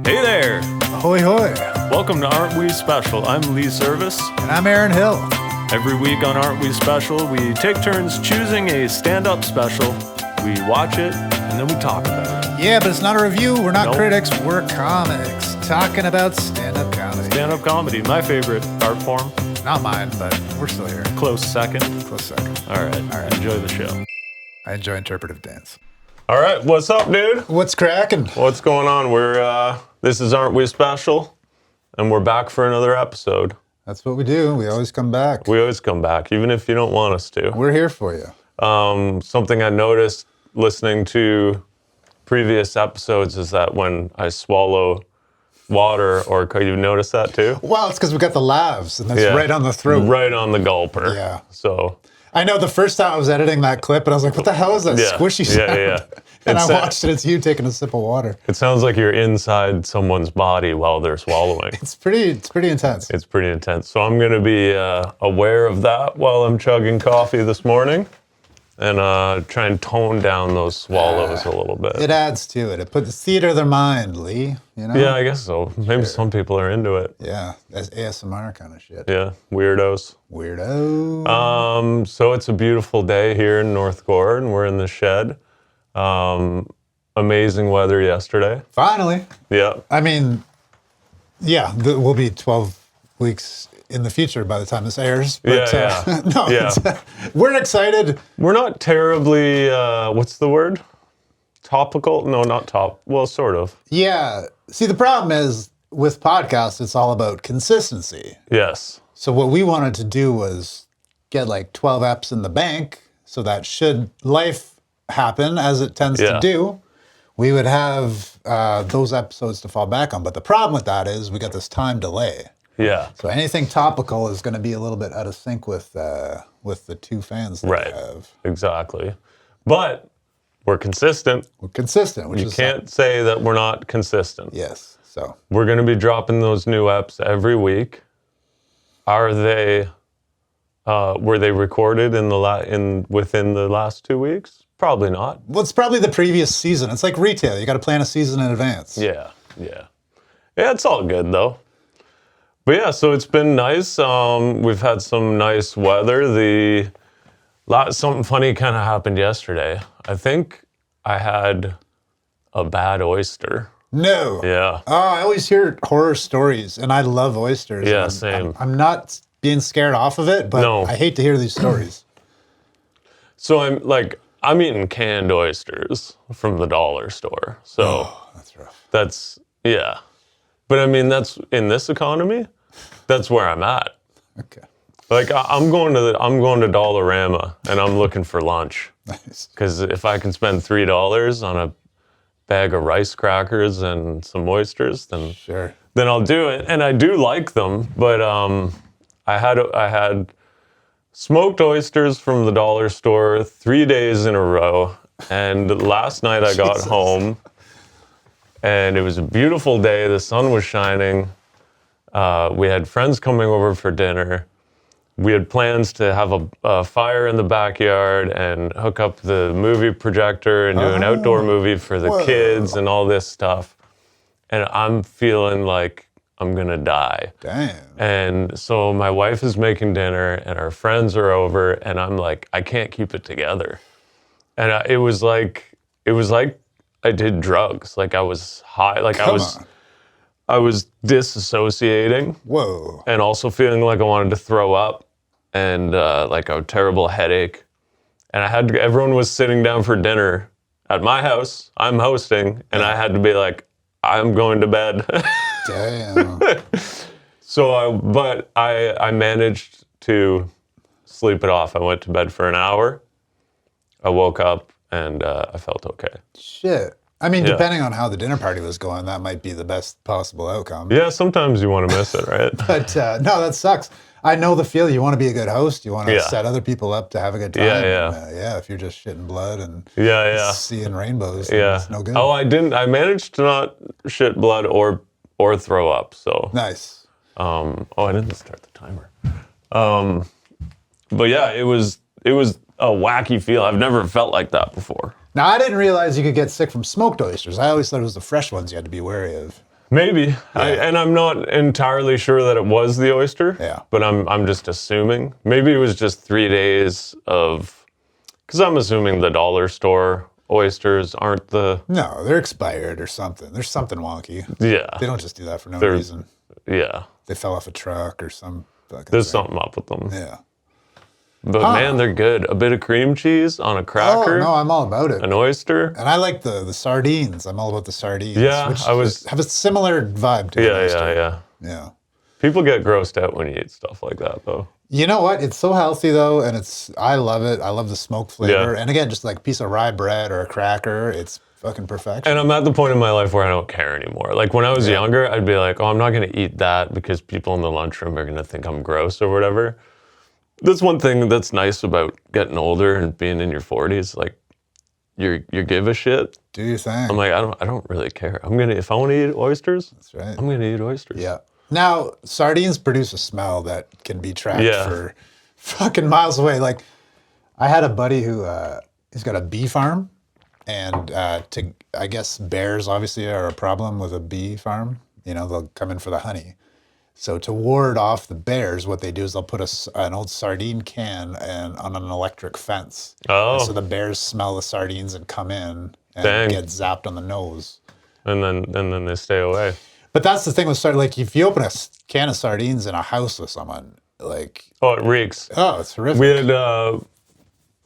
Hey there! Ahoy hoy! Welcome to Aren't We Special. I'm Lee Service. And I'm Aaron Hill. Every week on Aren't We Special, we take turns choosing a stand-up special. We watch it, and then we talk about it. Yeah, but it's not a review. We're not Nope. critics. We're comics. Talking about stand-up comedy. Stand-up comedy, my favorite art form. Not mine, but we're still here. Close second. Close second. All right. Enjoy the show. I enjoy interpretive dance. All right, what's up, dude? What's cracking? What's going on? This is Aren't We Special, and we're back for another episode. That's what we do. We always come back. We always come back, even if you don't want us to. We're here for you. Something I noticed listening to previous episodes is that when I swallow water, or could you notice that too? Well, it's because we got the laughs, and that's right on the throat. Right on the gulper. Yeah. So. I know the first time I was editing that clip, and I was like, what the hell is that squishy sound? Yeah. And I watched it, it's you taking a sip of water. It sounds like you're inside someone's body while they're swallowing. It's pretty intense. It's pretty intense. So I'm going to be aware of that while I'm chugging coffee this morning and try and tone down those swallows a little bit. It adds to it. It puts the theater of their mind, Lee. You know? Yeah, I guess so. Maybe some people are into it. Yeah, that's ASMR kind of shit. Yeah, weirdos. Weirdo. So it's a beautiful day here in North Gore, and we're in the shed. Amazing weather yesterday. Finally. Yeah. I mean, yeah, we'll be 12 weeks in the future by the time this airs. But, we're excited. We're not terribly, what's the word? Topical? No, not top. Well, sort of. Yeah. See, the problem is with podcasts, it's all about consistency. Yes. So what we wanted to do was get like 12 eps in the bank so that should life happen as it tends to do, we would have those episodes to fall back on. But the problem with that is we got this time delay. Yeah. So anything topical is going to be a little bit out of sync with the two fans that we have. Exactly. But we're consistent. We're consistent. Which you can't say that we're not consistent. Yes. So we're going to be dropping those new eps every week. Are they? Were they recorded within the last 2 weeks? Probably not. Well, it's probably the previous season. It's like retail. You got to plan a season in advance. Yeah. It's all good though. But yeah, so it's been nice. We've had some nice weather. Something funny kind of happened yesterday. I think I had a bad oyster. No. Yeah. Oh, I always hear horror stories, and I love oysters. Yeah, same. I'm not being scared off of it, but I hate to hear these stories. So I'm eating canned oysters from the dollar store. So that's rough. But I mean, that's in this economy, that's where I'm at. Okay. Like I'm going to Dollarama and I'm looking for lunch. Nice. Because if I can spend $3 on a bag of rice crackers and some oysters, then I'll do it. And I do like them, but I had smoked oysters from the dollar store 3 days in a row. And last night I got home and it was a beautiful day. The sun was shining. We had friends coming over for dinner. We had plans to have a fire in the backyard and hook up the movie projector and do an outdoor movie for the kids and all this stuff. And I'm feeling like I'm gonna die. Damn. And so my wife is making dinner and our friends are over and I'm like, I can't keep it together. And it was like I did drugs. Like I was high. Like I was disassociating. Whoa. And also feeling like I wanted to throw up and like a terrible headache. And everyone was sitting down for dinner at my house. I'm hosting and I had to be like, I'm going to bed. Damn. But I managed to sleep it off. I went to bed for an hour. I woke up and I felt okay. Shit. I mean, depending on how the dinner party was going, that might be the best possible outcome. Yeah, sometimes you want to miss it, right? But no, that sucks. I know the feel. You want to be a good host. You want to set other people up to have a good time. Yeah. If you're just shitting blood and seeing rainbows, it's no good. Oh, I didn't. I managed to not shit blood or throw up. So nice. I didn't start the timer. But yeah, it was a wacky feel. I've never felt like that before. Now, I didn't realize you could get sick from smoked oysters. I always thought it was the fresh ones you had to be wary of. Maybe. And I'm not entirely sure that it was the oyster. Yeah. But I'm just assuming. Maybe it was just 3 days of, because I'm assuming the dollar store oysters aren't the. No, they're expired or something. There's something wonky. Yeah. They don't just do that for no reason. Yeah. They fell off a truck or some fucking There's thing. something up with them. Yeah. But man, they're good. A bit of cream cheese on a cracker. Oh, no, I'm all about it. An oyster. And I like the sardines. I'm all about the sardines. Yeah, which have a similar vibe to an oyster. Yeah. People get grossed out when you eat stuff like that, though. You know what? It's so healthy though, and I love it. I love the smoke flavor. Yeah. And again, just like a piece of rye bread or a cracker, it's fucking perfection. And I'm at the point in my life where I don't care anymore. Like when I was younger, I'd be like, oh, I'm not going to eat that because people in the lunchroom are going to think I'm gross or whatever. That's one thing that's nice about getting older and being in your 40s. Like, you give a shit. Do your thing. I'm like, I don't really care. If I want to eat oysters, That's right. I'm gonna eat oysters. Yeah. Now, sardines produce a smell that can be tracked for fucking miles away. Like, I had a buddy who he's got a bee farm, and I guess bears obviously are a problem with a bee farm. You know, they'll come in for the honey. So to ward off the bears, what they do is they'll put an old sardine can on an electric fence. Oh. And so the bears smell the sardines and come in and get zapped on the nose. And then they stay away. But that's the thing with sardines. Like if you open a can of sardines in a house with someone, like it reeks. Oh, it's horrific. We had a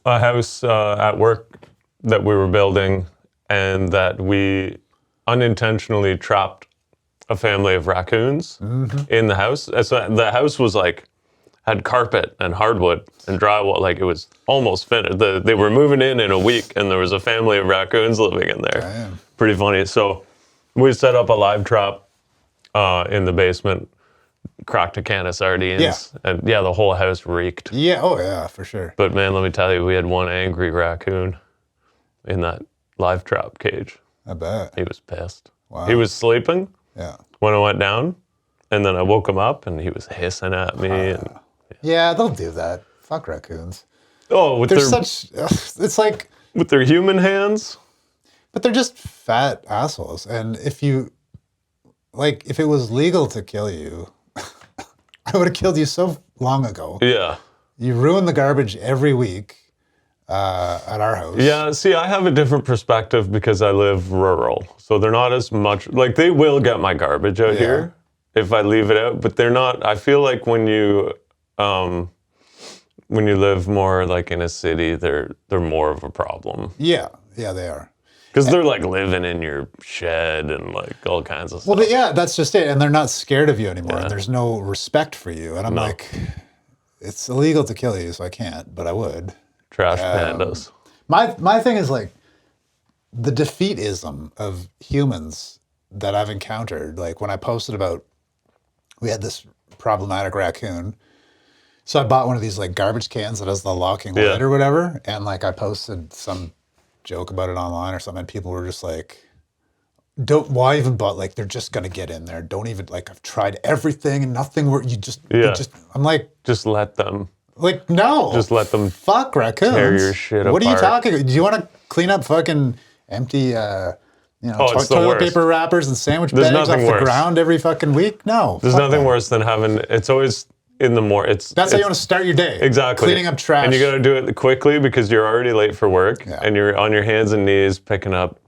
house at work that we were building, and that we unintentionally trapped a family of raccoons in the house. So the house was like, had carpet and hardwood and drywall. Like it was almost finished. They were moving in a week, and there was a family of raccoons living in there. Damn. Pretty funny. So we set up a live trap in the basement, cracked a can of sardines, and the whole house reeked. Yeah, oh yeah, for sure. But man, let me tell you, we had one angry raccoon in that live trap cage. I bet. He was pissed. Wow. He was sleeping. Yeah. When I went down, and then I woke him up, and he was hissing at me. Yeah, they'll do that. Fuck raccoons. Oh, It's like with their human hands. But they're just fat assholes. And if it was legal to kill you, I would have killed you so long ago. Yeah. You ruin the garbage every week at our house. Yeah, see, I have a different perspective because I live rural. So they're not as much, like they will get my garbage out here if I leave it out, but they're not, I feel like when you live more like in a city, they're more of a problem. Yeah, they are. Because they're like living in your shed and like all kinds of stuff. Well, yeah, that's just it. And they're not scared of you anymore. And there's no respect for you. And I'm like, it's illegal to kill you, so I can't, but I would. Trash pandas. My thing is like the defeatism of humans that I've encountered. Like when I posted about, we had this problematic raccoon. So I bought one of these like garbage cans that has the locking lid or whatever. And like I posted some joke about it online or something, and people were just like, why even bought, like, they're just gonna get in there. Don't even, like, I've tried everything and nothing worked. I'm like, just let them. Like, no. Just let them fuck raccoons. tear your shit apart. What are you talking about? Do you want to clean up fucking empty, toilet paper wrappers and sandwich bags off the ground every fucking week? No. There's nothing worse than having, it's always in the morning. That's how you want to start your day. Exactly. Cleaning up trash. And you got to do it quickly because you're already late for work and you're on your hands and knees picking up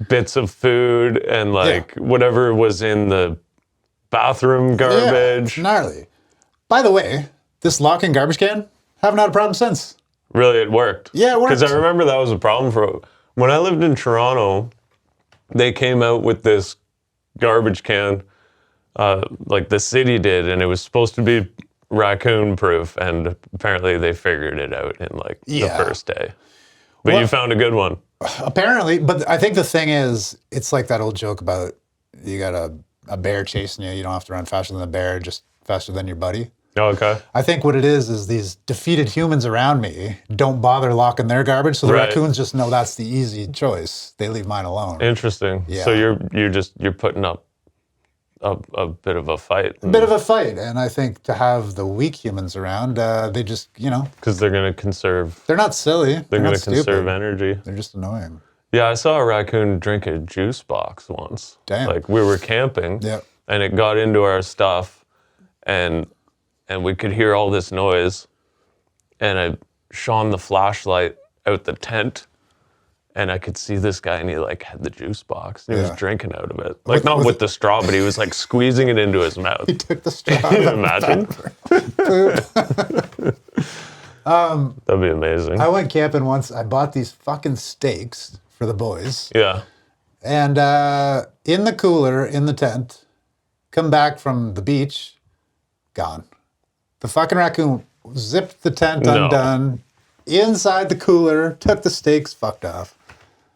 bits of food and like whatever was in the bathroom garbage. Yeah, gnarly. By the way, this locking garbage can, haven't had a problem since. Really, it worked. Yeah, it worked. Because I remember that was a problem for, when I lived in Toronto, they came out with this garbage can, like the city did, and it was supposed to be raccoon proof, and apparently they figured it out in like the first day. But you found a good one. Apparently, but I think the thing is, it's like that old joke about you got a bear chasing you, you don't have to run faster than the bear, just faster than your buddy. Oh, okay. I think what it is these defeated humans around me don't bother locking their garbage, so the raccoons just know that's the easy choice. They leave mine alone. Interesting. Yeah. So you're putting up a bit of a fight. A bit of a fight, and I think to have the weak humans around, they just, because they're going to conserve. They're not silly. They're going to conserve energy. They're just annoying. Yeah, I saw a raccoon drink a juice box once. Damn. Like we were camping, Yeah. and it got into our stuff, and we could hear all this noise, and I shone the flashlight out the tent, and I could see this guy, and he like had the juice box, and he was drinking out of it. Like not with the straw, but he was like squeezing it into his mouth. He took the straw. Can you imagine? That'd be amazing. I went camping once. I bought these fucking steaks for the boys. Yeah. And in the cooler, in the tent, come back from the beach, gone. The fucking raccoon zipped the tent undone, inside the cooler, took the steaks, fucked off.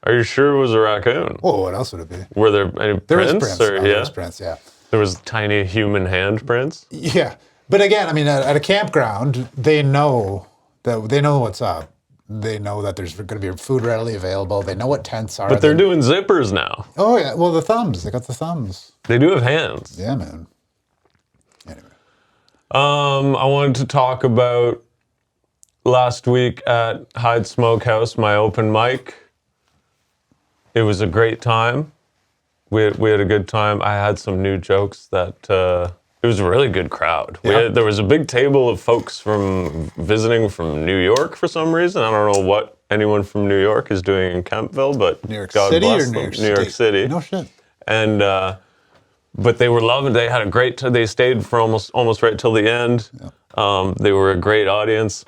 Are you sure it was a raccoon? Oh, what else would it be? Were there any There was prints? prints. Or, There was prints, yeah. There was tiny human hand prints? Yeah. But again, I mean, at a campground, they know what's up. They know that there's going to be food readily available. They know what tents are. But they're doing zippers now. Oh, yeah. Well, the thumbs. They got the thumbs. They do have hands. Yeah, man. Anyway. I wanted to talk about last week at Hyde Smokehouse, my open mic. It was a great time. We had a good time. I had some new jokes that it was a really good crowd. Yeah. There was a big table of folks visiting from New York for some reason. I don't know what anyone from New York is doing in Kempville, but New York God City bless or them. New York New York City. No shit. And but they were loving. They had a great. They stayed for almost right till the end. Yeah. They were a great audience.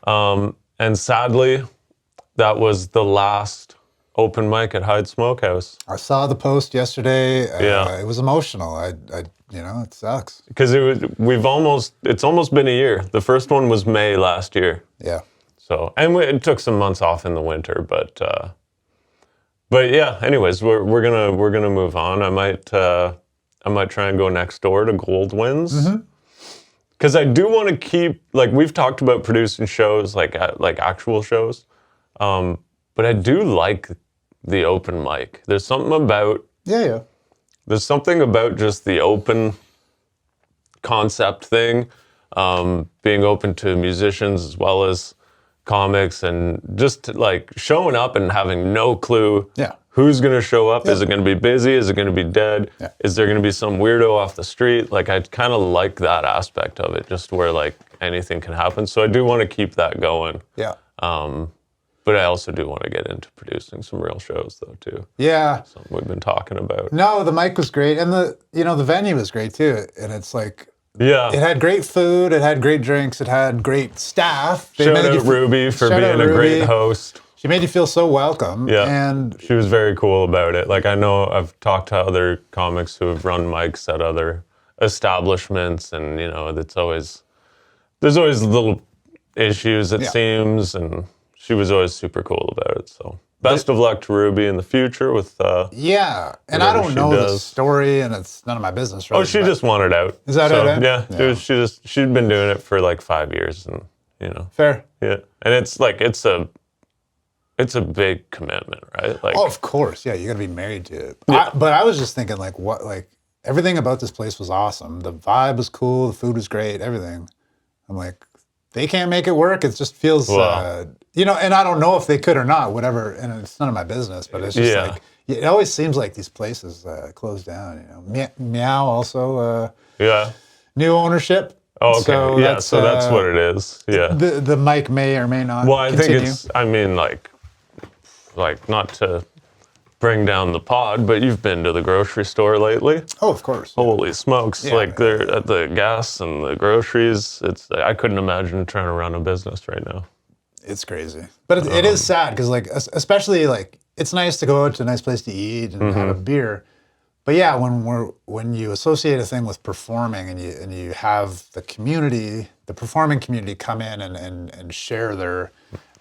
And sadly, that was the last open mic at Hyde Smokehouse. I saw the post yesterday. Yeah. It was emotional. It sucks. Because it's almost been a year. The first one was May last year. Yeah. So, and it took some months off in the winter, but yeah. Anyways, we're gonna move on. I might try and go next door to Goldwyn's. Because I do want to keep, like, we've talked about producing shows, like actual shows, but I do like the open mic. There's something about There's something about just the open concept thing, being open to musicians as well as comics, and just like showing up and having no clue who's going to show up. Is it going to be busy? Is it going to be dead? Is there going to be some weirdo off the street? Like, I kind of like that aspect of it, just where like anything can happen. So I do want to keep that going. Yeah. But I also do want to get into producing some real shows though too. Yeah. Something we've been talking about. No, the mic was great, and the venue was great too. And it's like, yeah, it had great food, it had great drinks, it had great staff. Shout out Ruby for being a great host. She made you feel so welcome. Yeah, and she was very cool about it. Like, I know I've talked to other comics who have run mics at other establishments, and there's always little issues, it seems, and she was always super cool about it. So best of luck to Ruby in the future with and I don't know the story, and it's none of my business, right? Oh, she just wanted out. Is that it? Yeah. She'd been doing it for like 5 years, and fair. Yeah, and it's like it's a big commitment, right? Like, oh, of course, yeah, you got to be married to it. Yeah. But I was just thinking, like, everything about this place was awesome. The vibe was cool, the food was great, everything. I'm like, they can't make it work. It just feels, and I don't know if they could or not, whatever, and it's none of my business, but it's just like, it always seems like these places close down, Meow also, new ownership. Oh, okay. So so that's what it is. Yeah. The mic may or may not continue. I mean, like not to bring down the pod, but you've been to the grocery store lately. Oh, of course. Holy smokes. They're at the gas and the groceries. I couldn't imagine trying to run a business right now. It's crazy. But it is sad because, like, especially, like, it's nice to go out to a nice place to eat and have a beer. But yeah, when you associate a thing with performing, and you have the community, the performing community, come in and share their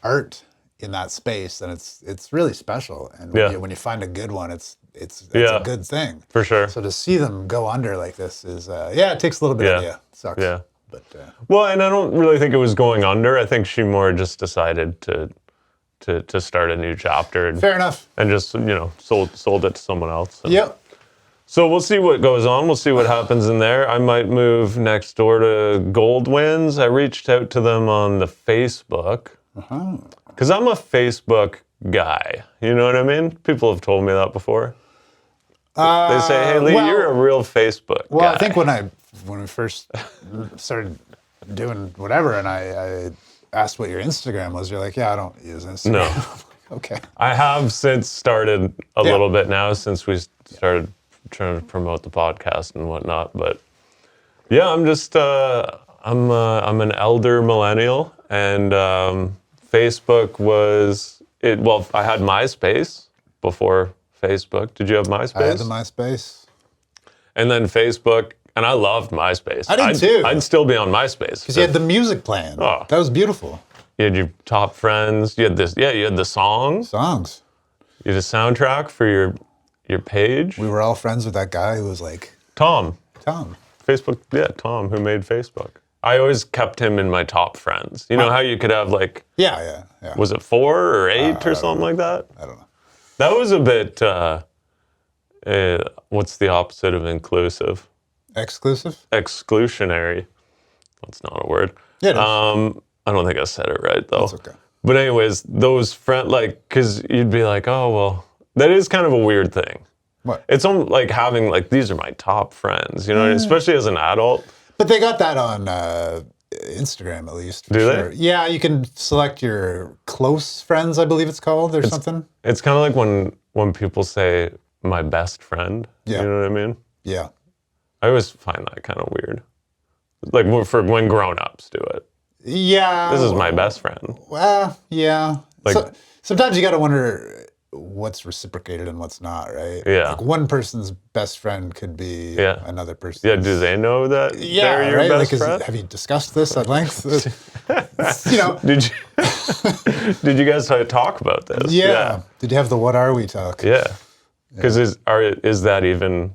art in that space, then it's really special. And when you find a good one, it's a good thing. For sure. So to see them go under like this is it takes a little bit of you. It sucks. Yeah. But well, and I don't really think it was going under. I think she more just decided to start a new chapter. And, fair enough. And just sold it to someone else. And, yep. So we'll see what goes on. We'll see what happens in there. I might move next door to Goldwyn's. I reached out to them on the Facebook. Because I'm a Facebook guy. You know what I mean? People have told me that before. They say, hey, Lee, you're a real Facebook guy. Well, I think when we first started doing whatever, and I asked what your Instagram was, you're like, yeah, I don't use Instagram. No. Okay. I have since started a little bit now, since we started trying to promote the podcast and whatnot. But yeah, I'm just, I'm an elder millennial, and Facebook was, well, I had MySpace before Facebook. Did you have MySpace? I had the MySpace. And then Facebook, and I loved MySpace. I did too. I'd still be on MySpace. Because you had the music playing. Oh. That was beautiful. You had your top friends. You had this. Yeah, you had the songs. Songs. You had a soundtrack for your page. We were all friends with that guy who was like Tom. Facebook. Yeah, Tom, who made Facebook. I always kept him in my top friends. You know how you could have like. Yeah. Was it 4 or 8 or something like that? I don't know. That was a bit. What's the opposite of inclusive? Exclusive? Exclusionary. That's not a word. Yeah, it is. I don't think I said it right though. That's okay. But anyways, those friends, like, because you'd be like, oh well, that is kind of a weird thing. What? It's almost like having like these are my top friends, you know, especially as an adult. But they got that on Instagram at least. Do they? Yeah, you can select your close friends, I believe it's called, or something. It's kind of like when people say my best friend. Yeah. You know what I mean? Yeah. I always find that kind of weird. Like for when grown-ups do it. Yeah. This is my best friend. Well, yeah. Like, sometimes you got to wonder what's reciprocated and what's not, right? Yeah. Like one person's best friend could be another person's. Yeah, do they know that they're your right? best like, friend? Have you discussed this at length? You know. Did you guys talk about this? Yeah. Did you have the what are we talk? Yeah. Because is that even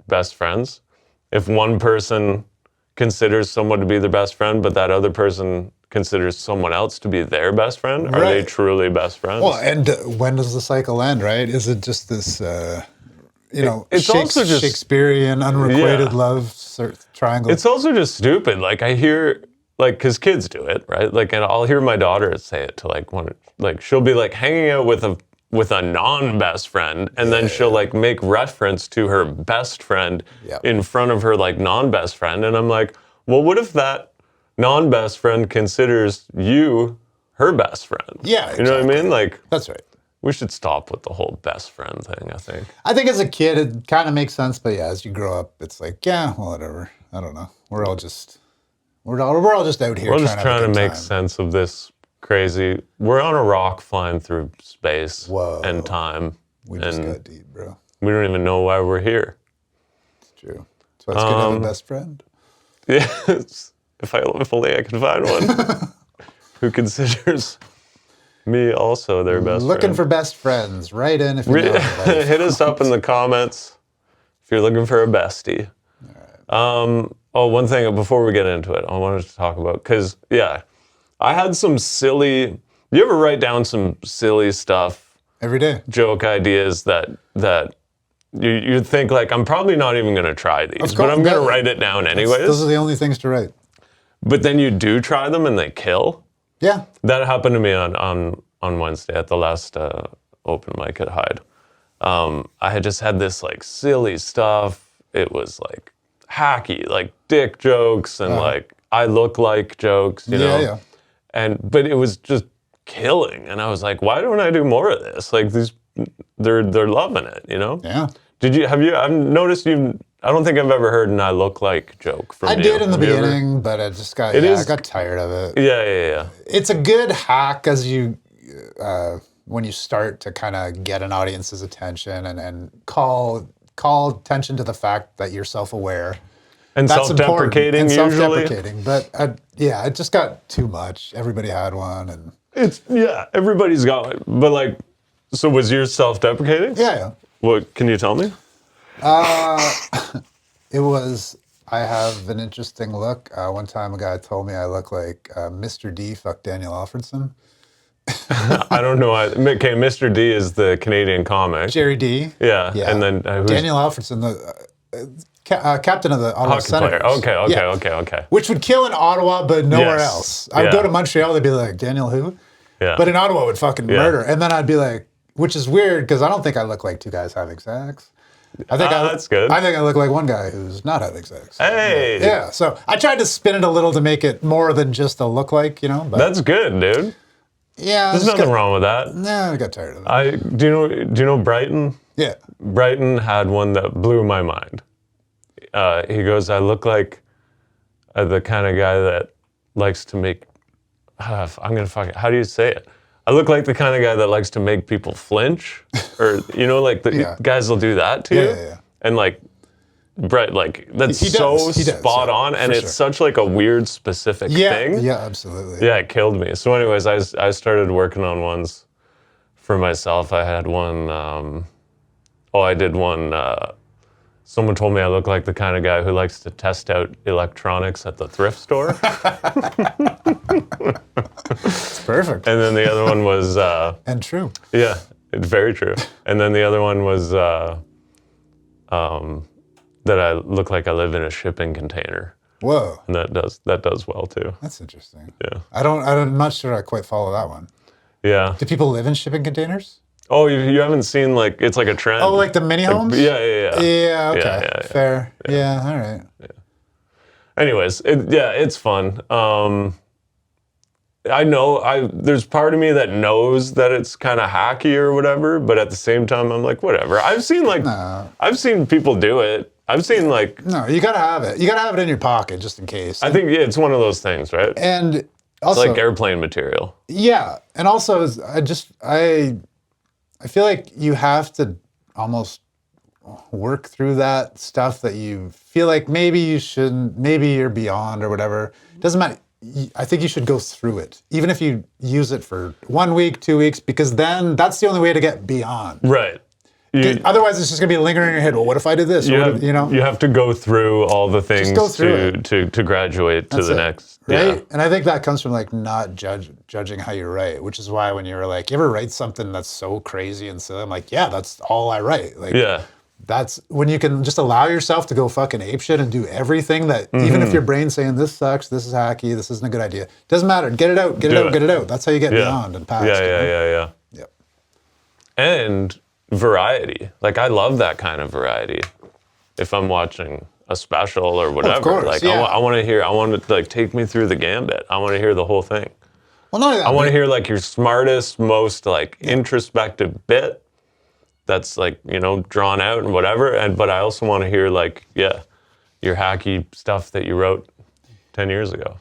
best friends? If one person considers someone to be their best friend, but that other person considers someone else to be their best friend, are they truly best friends? Well, and when does the cycle end, right? Is it just this, it's also just Shakespearean unrequited love triangle? It's also just stupid. Like I hear, like, because kids do it, right? Like, and I'll hear my daughter say it to like she'll be like hanging out with a non-best friend, and then she'll like make reference to her best friend in front of her like non-best friend, and I'm like, well, what if that non-best friend considers you her best friend? Yeah, you know what I mean? Like, that's right. We should stop with the whole best friend thing, I think. I think as a kid it kind of makes sense, but yeah, as you grow up, it's like, yeah, well, whatever. I don't know. We're all just out here. We're just trying to make sense of this crazy. We're on a rock flying through space and time. We just got deep, bro. We don't even know why we're here. It's true. So it's good to have a best friend. Yeah. If only I could find one who considers me also their best friend. Looking for best friends. Write in if you know anybody. Hit us up in the comments if you're looking for a bestie. One thing before we get into it, I wanted to talk about, because, I had some silly, you ever write down some silly stuff? Every day. Joke ideas that you'd think, like, I'm probably not even going to try these, but I'm going to write it down anyways. Those are the only things to write. But then you do try them and they kill? Yeah. That happened to me on Wednesday at the last open mic at Hyde. I had just had this, like, silly stuff. It was, like, hacky, like, dick jokes and, like, I look like jokes, you know? Yeah. But it was just killing, and I was like, why don't I do more of this? Like they're loving it, you know? Yeah. I've noticed I don't think I've ever heard an I look like joke from you. I did in the beginning, but I just got, I got tired of it. Yeah. It's a good hack as you, when you start to kind of get an audience's attention and call attention to the fact that you're self-aware. And that's self-deprecating and usually. Self-deprecating, but it just got too much. Everybody had one, and everybody's got one. But like, so was yours self-deprecating? Yeah. What can you tell me? It was. I have an interesting look. One time, a guy told me I look like Mr. D. Fuck Daniel Alfredson. I don't know. Okay, Mr. D is the Canadian comic. Jerry D. Yeah. And then Daniel Alfredson, the captain of the Ottawa Senators. Okay. Which would kill in Ottawa, but nowhere else. I'd go to Montreal, they'd be like, Daniel who? Yeah. But in Ottawa, it would fucking murder. And then I'd be like, which is weird because I don't think I look like two guys having sex. That's good. I think I look like one guy who's not having sex. Hey. Yeah. So I tried to spin it a little to make it more than just a look like, you know. But that's good, dude. yeah. There's nothing wrong with that. No, I got tired of it. Do you know Brighton? Yeah. Brighton had one that blew my mind. He goes, I look like the kind of guy that likes to make. I'm gonna fuck it. How do you say it? I look like the kind of guy that likes to make people flinch, or like the guys will do that to you. Yeah. And like, Brett, like that's so spot on, and it's such like a weird specific thing. Yeah, absolutely. Yeah, it killed me. So, anyways, I started working on ones for myself. I had one. I did one. Someone told me I look like the kind of guy who likes to test out electronics at the thrift store. It's perfect. And then the other one was... and true. Yeah, it's very true. And then the other one was that I look like I live in a shipping container. Whoa. And that does well too. That's interesting. Yeah. I'm not sure I quite follow that one. Yeah. Do people live in shipping containers? Oh, you haven't seen it's like a trend. Oh, like the mini homes? Yeah. Yeah, okay. Yeah. Fair. Yeah, all right. Yeah. Anyways, it's fun. I know there's part of me that knows that it's kind of hacky or whatever, but at the same time, I'm like, whatever. I've seen people do it. I've seen No, you gotta have it. You gotta have it in your pocket just in case. I think it's one of those things, right? And also, it's like airplane material. Yeah, and also I feel like you have to almost work through that stuff that you feel like maybe you shouldn't, maybe you're beyond or whatever. It doesn't matter. I think you should go through it, even if you use it for 1 week, 2 weeks, because then that's the only way to get beyond. Right. Otherwise, it's just going to be lingering in your head. Well, what if I did this? You have to go through all the things to graduate to the next. Right? Yeah. And I think that comes from not judging how you write, which is why when you were like, you ever write something that's so crazy and silly? I'm like, yeah, that's all I write. That's when you can just allow yourself to go fucking apeshit and do everything that, even if your brain's saying this sucks, this is hacky, this isn't a good idea. Doesn't matter. Get it out, get it out. That's how you get beyond and past. Yeah. Yep. And variety. I love that kind of variety. If I'm watching a special or whatever, of course, I want to take me through the gambit. I want to hear the whole thing. Well, not only that, I want to hear your smartest, most introspective bit that's drawn out and whatever. But I also want to hear your hacky stuff that you wrote 10 years ago.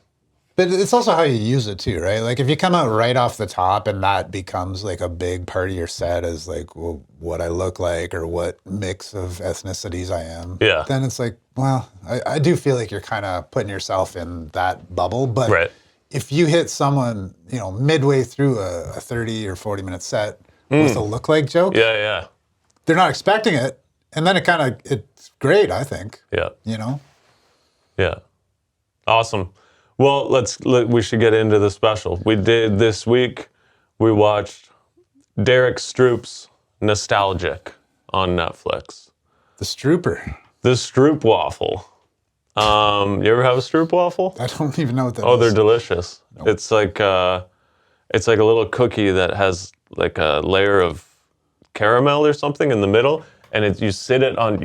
But it's also how you use it too, right? If you come out right off the top and that becomes a big part of your set as what I look like or what mix of ethnicities I am, then it's I do feel like you're kind of putting yourself in that bubble. But if you hit someone, midway through a 30 or 40 minute set with a look like joke, they're not expecting it. And then it's great, I think. Yeah. Yeah. Awesome. Well, we should get into the special. We did this week, we watched Derrick Stroup's Nostalgic on Netflix. The Strooper. The Stroup waffle. You ever have a Stroup waffle? I don't even know what that is. Oh, they're delicious. Nope. It's like a little cookie that has a layer of caramel or something in the middle, and you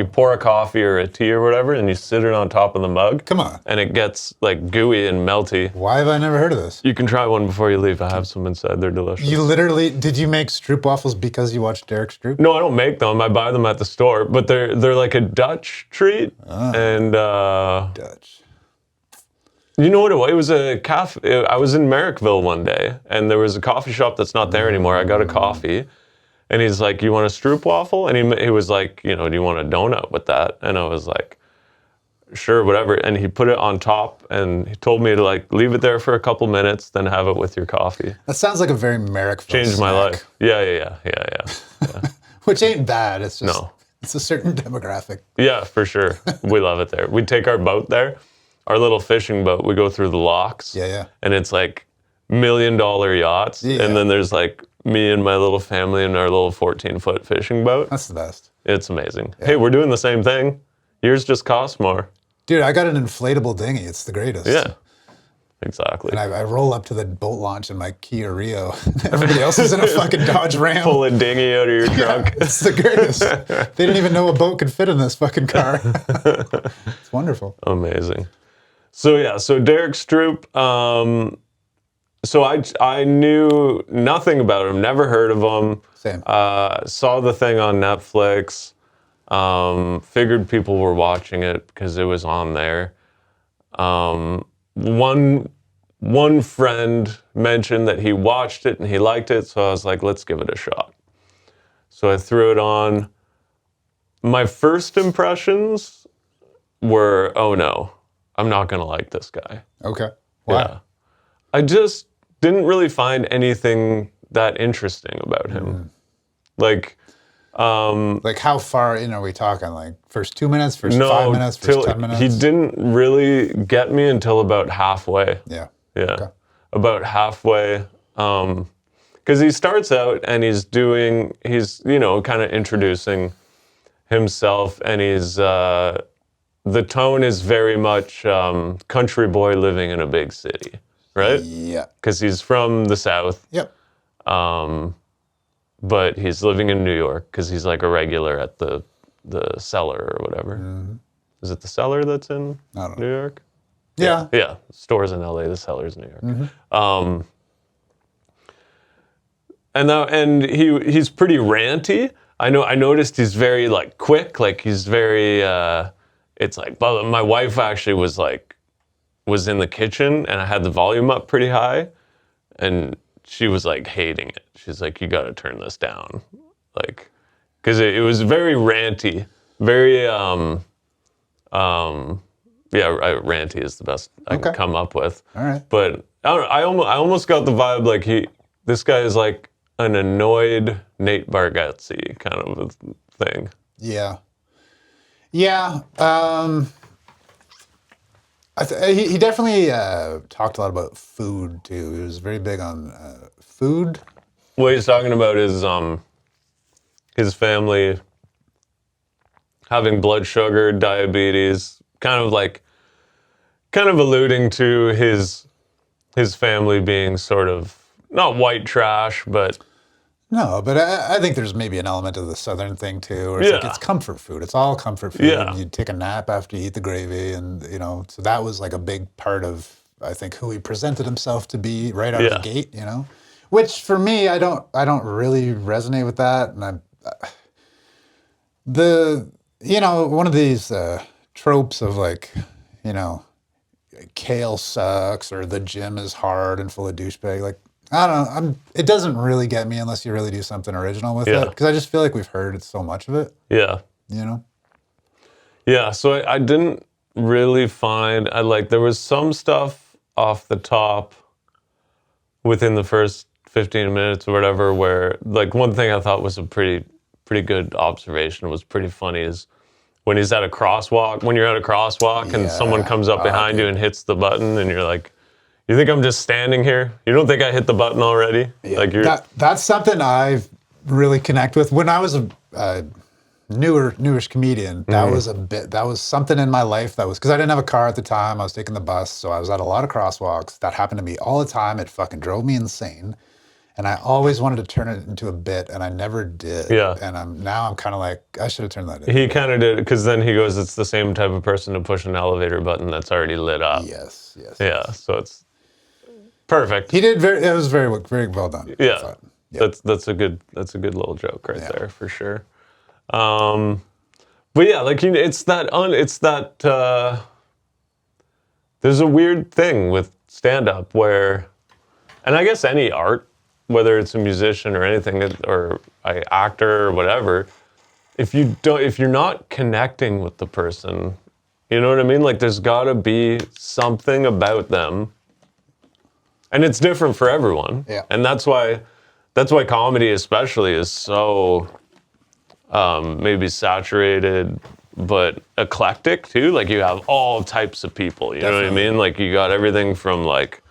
pour a coffee or a tea or whatever, and you sit it on top of the mug. Come on. And it gets gooey and melty. Why have I never heard of this? You can try one before you leave. I have some inside. They're delicious. Did you make Stroup waffles because you watched Derrick Stroup? No, I don't make them. I buy them at the store, but they're like a Dutch treat. And Dutch. You know what it was? It was a cafe. I was in Merrickville one day, and there was a coffee shop that's not there anymore. I got a coffee. And he's like, you want a Stroup waffle? And he was like, do you want a donut with that? And I was like, sure, whatever. And he put it on top, and he told me to leave it there for a couple minutes, then have it with your coffee. That sounds like a very Merrickville Changed snack. my life. Yeah. Which ain't bad. It's just, no. It's a certain demographic. Yeah, for sure. We love it there. We take our boat there, our little fishing boat. We go through the locks. Yeah. And it's $1 million yachts. Yeah. And then there's me and my little family in our little 14-foot fishing boat. That's the best. It's amazing. Yeah. Hey, we're doing the same thing. Yours just costs more. Dude, I got an inflatable dinghy. It's the greatest. Yeah. Exactly. And I roll up to the boat launch in my Kia Rio. Everybody else is in a fucking Dodge Ram. Pull a dinghy out of your trunk. Yeah, it's the greatest. They didn't even know a boat could fit in this fucking car. It's wonderful. Amazing. So Derrick Stroup. So I knew nothing about him. Never heard of him. Same. Saw the thing on Netflix. Figured people were watching it because it was on there. One friend mentioned that he watched it and he liked it, so I was like, let's give it a shot. So I threw it on. My first impressions were, oh no, I'm not gonna like this guy. Okay. Why? Yeah. I just didn't really find anything that interesting about him. Like how far in are we talking? Like first 2 minutes, first 5 minutes, first 10 minutes? He didn't really get me until about halfway. Yeah. Yeah. Okay. About halfway. Because he starts out and he's kind of introducing himself, and the tone is very much country boy living in a big city, right? Yeah. Because he's from the South. Yep. But he's living in New York because he's like a regular at the Cellar or whatever. Mm-hmm. Is it the Cellar that's in New York? Yeah. Yeah. Stores in LA, the Cellar's in New York. Mm-hmm. And he's pretty ranty. I noticed he's very like quick, like he's very it's like, but my wife actually was in the kitchen and I had the volume up pretty high and she was like hating it. She's like, you got to turn this down. Like, because it was very ranty, very, ranty is the best I can come up with. All right. But I don't know, I almost got the vibe like this guy is like an annoyed Nate Bargatze kind of a thing. Yeah. Yeah. He definitely talked a lot about food too. He was very big on food. What he's talking about is his family having blood sugar, diabetes, kind of alluding to his family being sort of not white trash, but no, but I think there's maybe an element of the Southern thing too, where it's like it's comfort food. It's all comfort food. Yeah. You take a nap after you eat the gravy, and so that was like a big part of I think who he presented himself to be right out of the gate. Which for me, I don't really resonate with that, and one of these tropes of like kale sucks or the gym is hard and full of douchebag. Like I don't know, it doesn't really get me unless you really do something original with it, because I just feel like we've heard so much of it. Yeah. Yeah. So I didn't really find there was some stuff off the top within the first 15 minutes or whatever where like one thing I thought was a pretty good observation, was pretty funny, is when he's at a crosswalk, when you're at a crosswalk and someone comes up behind you and hits the button and you're like, you think I'm just standing here? You don't think I hit the button already? Yeah. That's something I really connect with. When I was a newish comedian, that was something in my life that was, because I didn't have a car at the time, I was taking the bus, so I was at a lot of crosswalks. That happened to me all the time. It fucking drove me insane. And I always wanted to turn it into a bit, and I never did. Yeah. And now I'm kind of like, I should have turned that in. He kind of did, because then he goes, it's the same type of person to push an elevator button that's already lit up. Yes. Yeah, so it's perfect. He did it was very well done. Yeah. That's a good little joke right there for sure. But yeah, like it's that there's a weird thing with stand-up where, and I guess any art, whether it's a musician or anything, or an actor or whatever, if you're not connecting with the person, you know what I mean? Like there's gotta be something about them. And it's different for everyone. Yeah. And that's why comedy especially is so maybe saturated, but eclectic too. Like you have all types of people, you know what I mean? Like you got everything from like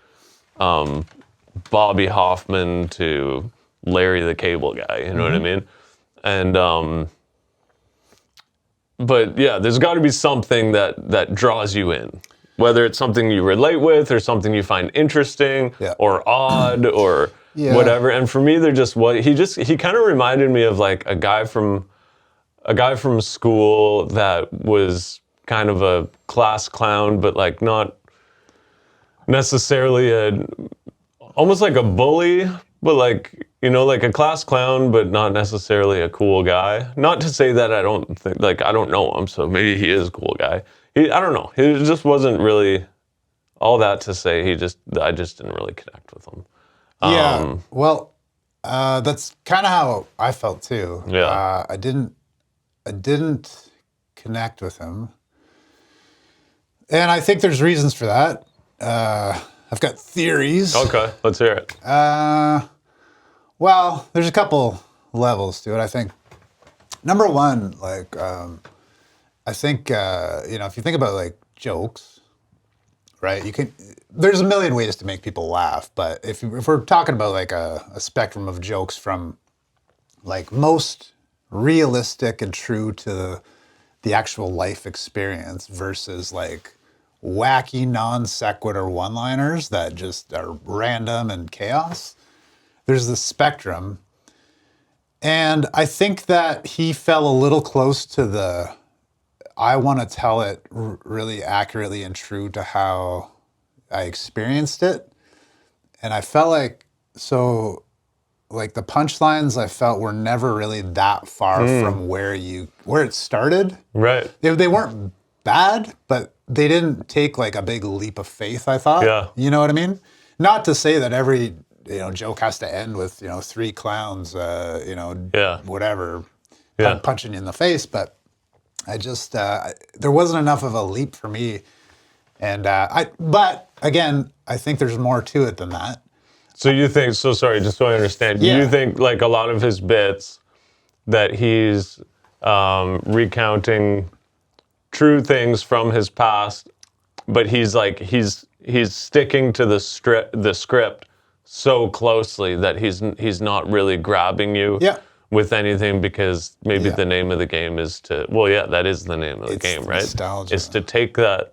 Bobby Hoffman to Larry the Cable Guy, you know what I mean? And but yeah, there's got to be something that draws you in. whether it's something you relate with or something you find interesting or odd or whatever. And for me, he kind of reminded me of like a guy from school that was kind of a class clown, but like not necessarily almost like a bully, but like, you know, like a class clown, but not necessarily a cool guy. Not to say that I don't know him, so maybe he is a cool guy. I don't know. He just wasn't really, all that to say, I just didn't really connect with him. Yeah, well, that's kind of how I felt too. Yeah. I didn't connect with him. And I think there's reasons for that. I've got theories. Okay, let's hear it. Well, there's a couple levels to it. I think number one, like, I think if you think about like jokes, right? There's a million ways to make people laugh, but if we're talking about like a spectrum of jokes from like most realistic and true to the actual life experience versus like wacky non sequitur one-liners that just are random and chaos. There's this spectrum. And I think that he fell a little close to I want to tell it really accurately and true to how I experienced it. And I felt like, like the punchlines I felt were never really that far from where it started. Right. They weren't bad, but they didn't take like a big leap of faith, I thought. Yeah. You know what I mean? Not to say that every joke has to end with, three clowns, whatever, punching you in the face. But I just, there wasn't enough of a leap for me. And but again, I think there's more to it than that. So you think, sorry, just so I understand, you think like a lot of his bits that he's recounting true things from his past, but he's sticking to the script so closely that he's not really grabbing you with anything because maybe the name of the game is that is the name of the game, right? Nostalgia. It's to take that.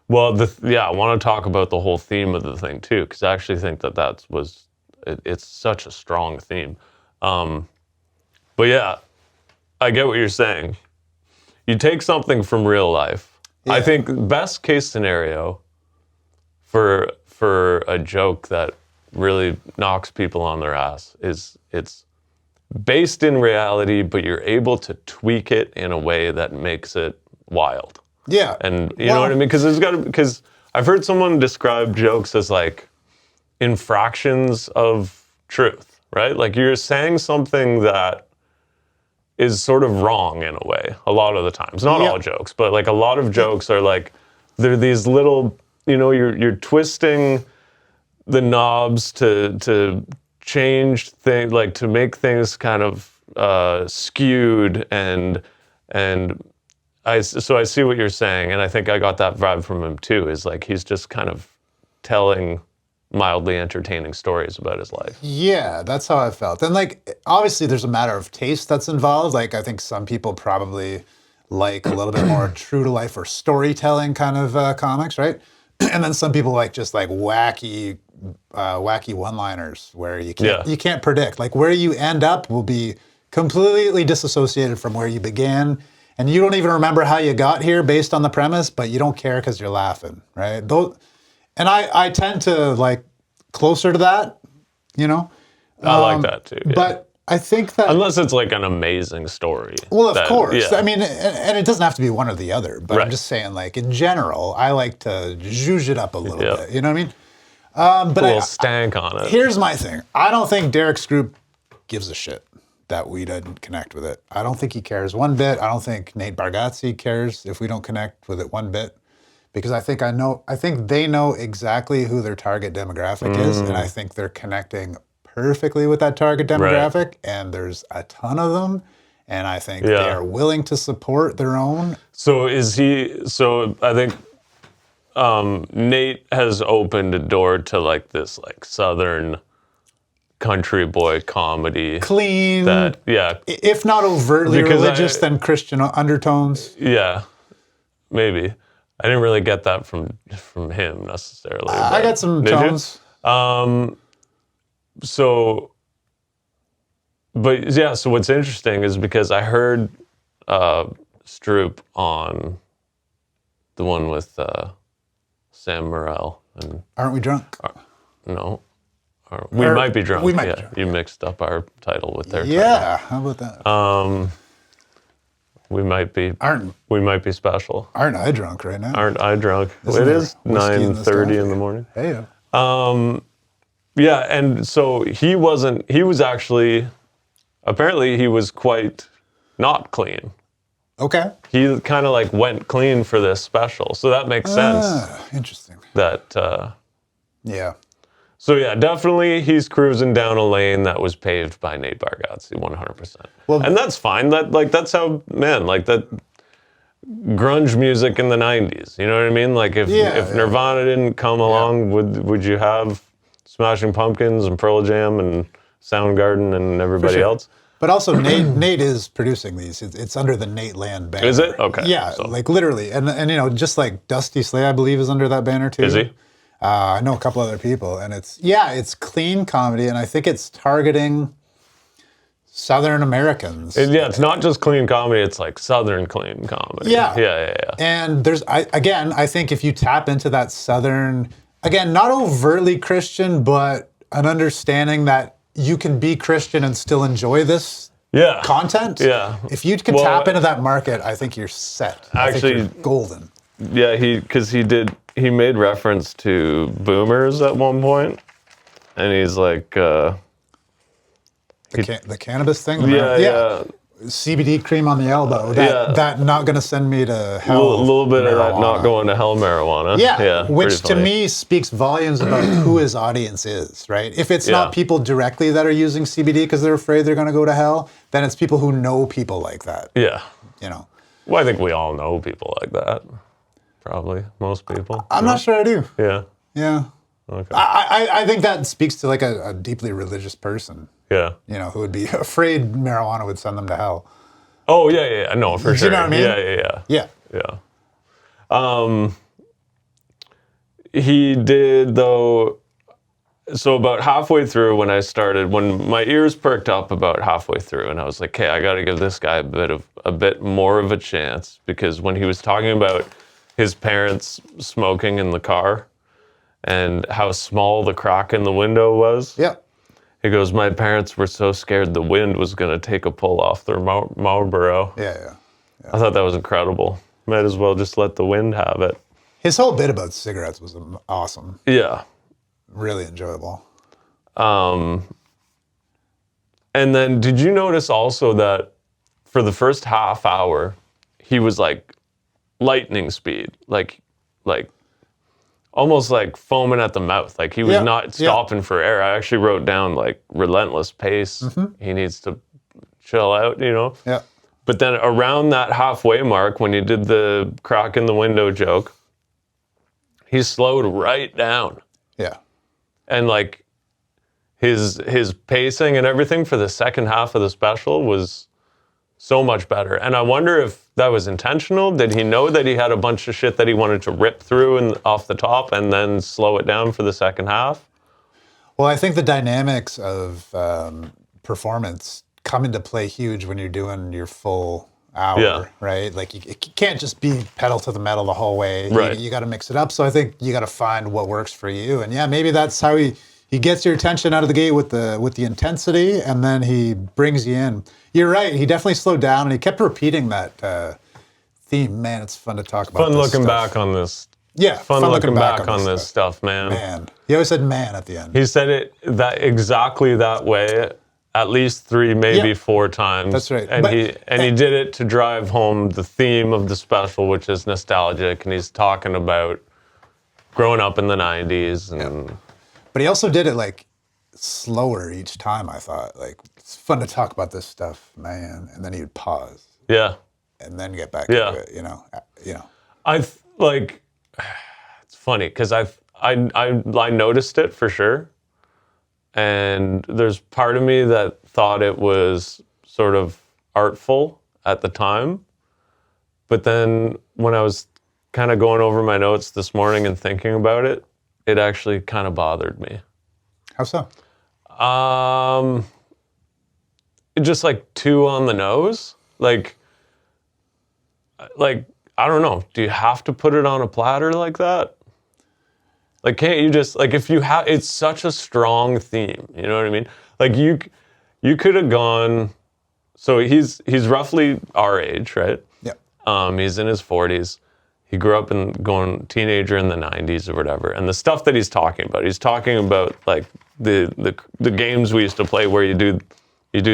Well, I want to talk about the whole theme of the thing too, because I actually think it's such a strong theme. But yeah, I get what you're saying. You take something from real life. Yeah. I think best case scenario for a joke that really knocks people on their ass is it's based in reality, but you're able to tweak it in a way that makes it wild. Yeah. And you know what I mean? Because I've heard someone describe jokes as like infractions of truth, right? Like you're saying something that is sort of wrong in a way, a lot of the times. Not all jokes, but like a lot of jokes are like, they're these little, you're twisting the knobs to change things, like to make things kind of skewed and so I see what you're saying, and I think I got that vibe from him too, is like he's just kind of telling mildly entertaining stories about his life. Yeah, that's how I felt. And like, obviously there's a matter of taste that's involved. Like I think some people probably like a little bit more true to life or storytelling kind of comics, right? And then some people like just like wacky one-liners where you can't predict. Like where you end up will be completely disassociated from where you began. And you don't even remember how you got here based on the premise, but you don't care because you're laughing, right? And I tend to like closer to that, I like that too. Yeah. But I think that... Unless it's like an amazing story. Well, of course. Yeah. I mean, and it doesn't have to be one or the other, but I'm just saying like in general, I like to zhuzh it up a little bit, you know what I mean? But a little stank on it. Here's my thing. I don't think Derrick Stroup gives a shit that we didn't connect with it. I don't think he cares one bit. I don't think Nate Bargatze cares if we don't connect with it one bit. Because I think they know exactly who their target demographic is, and I think they're connecting perfectly with that target demographic, and there's a ton of them, and I think they are willing to support their own. So I think Nate has opened a door to like this like Southern country boy comedy. Clean. That, if not overtly religious, then Christian undertones. Yeah, maybe. I didn't really get that from him necessarily. I got some tones. So what's interesting is because I heard Stroup on the one with Sam Morril. And Aren't we drunk? No. We might be drunk. We might be drunk. You mixed up our title with their title. Yeah, how about that? We might be special. Aren't I drunk right now? Aren't I drunk? It is 9:30 in the morning. Hey. Yeah, and so he was actually, apparently he was quite not clean. Okay. He kind of like went clean for this special. So that makes sense. Interesting. That, yeah. So yeah, definitely he's cruising down a lane that was paved by Nate Bargatze, 100%. Well, and that's fine. That's how, man, like that grunge music in the 90s. You know what I mean? Like if Nirvana didn't come along, would you have Smashing Pumpkins and Pearl Jam and Soundgarden and everybody else? But also Nate is producing these. It's under the Nate Land banner. Is it? Okay. Yeah, so. Like literally. And just like Dusty Slay, I believe, is under that banner too. Is he? I know a couple other people, and it's clean comedy, and I think it's targeting Southern Americans. It's not just clean comedy, it's like Southern clean comedy. Yeah. And I think if you tap into that Southern, again, not overtly Christian, but an understanding that you can be Christian and still enjoy this content. Yeah. If you can tap into that market, I think you're set. I think you're golden. Yeah, he made reference to boomers at one point, and he's like the cannabis thing. Yeah. CBD cream on the elbow. That not going to send me to hell. A little bit marijuana. Of that not going to hell marijuana. Yeah, which to me speaks volumes about who his audience is, right? If it's not people directly that are using CBD because they're afraid they're going to go to hell, then it's people who know people like that. Yeah. Well, I think we all know people like that. Probably most people. I'm not sure I do. Yeah. Yeah. Okay. I think that speaks to like a deeply religious person. Yeah. Who would be afraid marijuana would send them to hell. Oh yeah. No, for sure. You know what I mean? Yeah. He did though. So about halfway through when my ears perked up about halfway through, and I was like, okay, I got to give this guy a bit more of a chance, because when he was talking about his parents smoking in the car and how small the crack in the window was. Yeah. He goes, my parents were so scared the wind was going to take a pull off their Marlboro. Yeah. I thought that was incredible. Might as well just let the wind have it. His whole bit about cigarettes was awesome. Yeah. Really enjoyable. And then did you notice also that for the first half hour, he was like lightning speed, like almost like foaming at the mouth. Like he was not stopping for air. I actually wrote down like relentless pace. Mm-hmm. He needs to chill out, Yeah. But then around that halfway mark, when he did the crack in the window joke, he slowed right down. Yeah. And like his pacing and everything for the second half of the special was so much better. And I wonder if that was intentional. Did he know that he had a bunch of shit that he wanted to rip through and off the top and then slow it down for the second half? Well, I think the dynamics of performance come into play huge when you're doing your full hour, right? Like you can't just be pedal to the metal the whole way. Right. You got to mix it up. So I think you got to find what works for you. And maybe that's how he gets your attention out of the gate with the intensity, and then he brings you in. You're right. He definitely slowed down, and he kept repeating that theme. Man, it's fun to talk about. Fun looking back on this. Yeah, fun looking back on this stuff, man. Man, he always said "man" at the end. He said it exactly that way, at least 3, maybe 4 times. That's right. And he did it to drive home the theme of the special, which is nostalgic, and he's talking about growing up in the 90s and. Yeah. But he also did it like slower each time, I thought. Like, it's fun to talk about this stuff, man. And then he would pause. Yeah. And then get back into it, It's funny because I noticed it for sure. And there's part of me that thought it was sort of artful at the time. But then when I was kind of going over my notes this morning and thinking about it, it actually kind of bothered me. How so? Just like too on the nose. Like I don't know. Do you have to put it on a platter like that? Like, can't you just, like, if you have, it's such a strong theme, you know what I mean? Like, you could have gone, so he's roughly our age, right? Yeah. He's in his 40s. He grew up going teenager in the 90s or whatever. And the stuff that he's talking about, like, the games we used to play where you do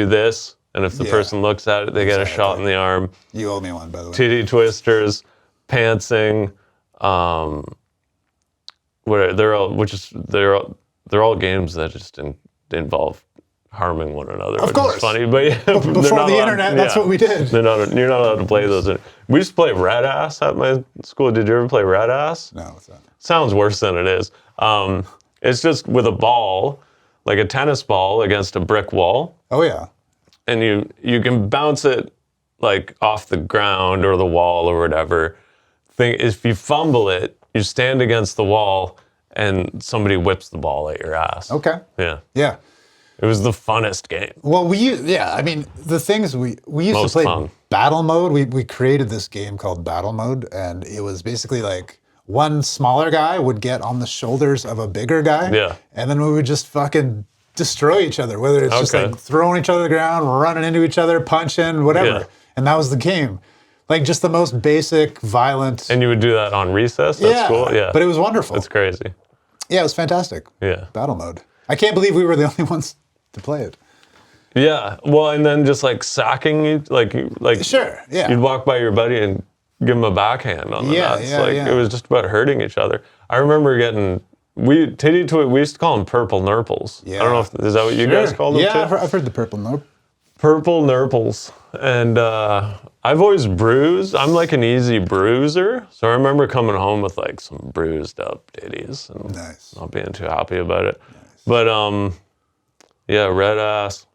this, and if the person looks at it, they get a shot in the arm. You owe me one, by the way. Titty twisters, pantsing, they're all games that just involve harming one another. Of course, is funny, but yeah, before the internet, that's what we did. You're not allowed to play those. We used to play Red Ass at my school. Did you ever play Red Ass? No, what's that? Sounds worse than it is. It's just with a ball, like a tennis ball, against a brick wall. Oh yeah. And you can bounce it like off the ground or the wall or whatever. If you fumble it, you stand against the wall and somebody whips the ball at your ass. Okay. Yeah. Yeah. It was the funnest game. Well, I mean, the things we used Most to play fun. battle mode. We created this game called battle mode, and it was basically like one smaller guy would get on the shoulders of a bigger guy. Yeah. And then we would just fucking destroy each other, whether it's just like throwing each other to the ground, running into each other, punching, whatever. Yeah. And that was the game. Like just the most basic, violent. And you would do that on recess at school? Yeah. But it was wonderful. It's crazy. Yeah, it was fantastic. Yeah. Battle mode. I can't believe we were the only ones to play it. Yeah. Well, and then just like sacking you, like sure, yeah. You'd walk by your buddy and give him a backhand on the nuts. It was just about hurting each other. I remember getting we used to call them purple nurples. Yeah. I don't know if is that what you guys call them too? Yeah, I've heard the purple nurp. Purple nurples. And I've always bruised. I'm like an easy bruiser. So I remember coming home with like some bruised up titties and not being too happy about it. Nice. But yeah, Red Ass.